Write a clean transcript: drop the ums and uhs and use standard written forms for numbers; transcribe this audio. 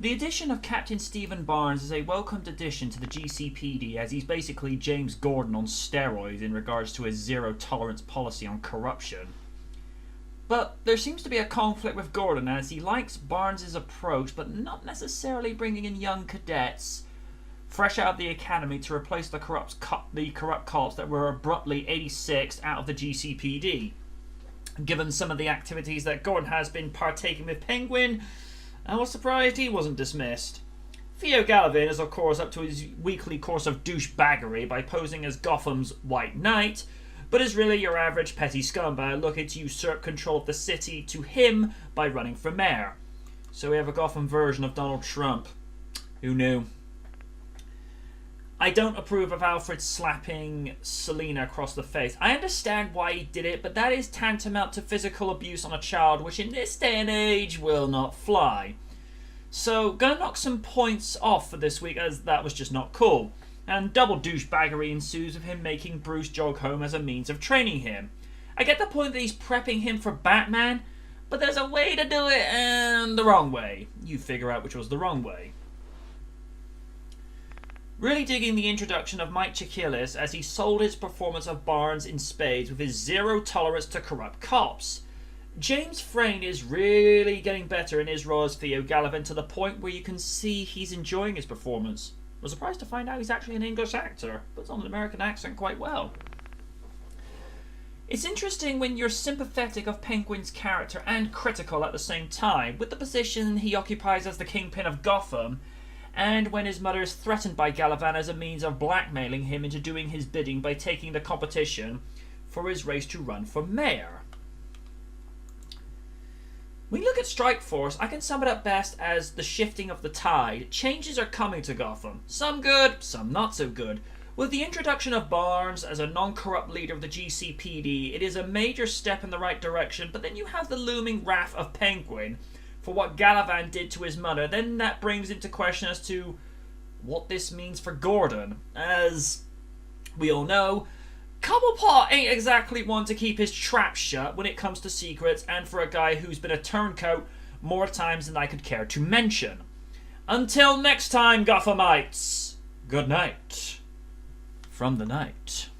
The addition of Captain Stephen Barnes is a welcomed addition to the GCPD, as he's basically James Gordon on steroids in regards to his zero-tolerance policy on corruption. But there seems to be a conflict with Gordon, as he likes Barnes' approach, but not necessarily bringing in young cadets fresh out of the academy to replace the corrupt cops that were abruptly 86th out of the GCPD. Given some of the activities that Gordon has been partaking with Penguin, I was surprised he wasn't dismissed. Theo Galvin is of course up to his weekly course of douchebaggery by posing as Gotham's White Knight, but is really your average petty scumbag looking to usurp control of the city to him by running for mayor. So we have a Gotham version of Donald Trump. Who knew? I don't approve of Alfred slapping Selina across the face. I understand why he did it, but that is tantamount to physical abuse on a child, which in this day and age will not fly. So, gonna knock some points off for this week, as that was just not cool. And double douchebaggery ensues with him making Bruce jog home as a means of training him. I get the point that he's prepping him for Batman, but there's a way to do it and the wrong way. You figure out which was the wrong way. Really digging the introduction of Mike Chiklis as he sold his performance of Barnes in spades with his zero tolerance to corrupt cops. James Frain is really getting better in his role as Theo Galvin to the point where you can see he's enjoying his performance. I was surprised to find out he's actually an English actor, puts on an American accent quite well. It's interesting when you're sympathetic of Penguin's character and critical at the same time, with the position he occupies as the kingpin of Gotham, and when his mother is threatened by Gallivan as a means of blackmailing him into doing his bidding by taking the competition for his race to run for mayor. When you look at Strikeforce, I can sum it up best as the shifting of the tide. Changes are coming to Gotham. Some good, some not so good. With the introduction of Barnes as a non-corrupt leader of the GCPD, it is a major step in the right direction, but then you have the looming wrath of Penguin for what Gallivan did to his mother. Then that brings into question as to what this means for Gordon. As we all know, Cobblepot ain't exactly one to keep his trap shut when it comes to secrets, and for a guy who's been a turncoat more times than I could care to mention. Until next time, Gothamites, good night from the night.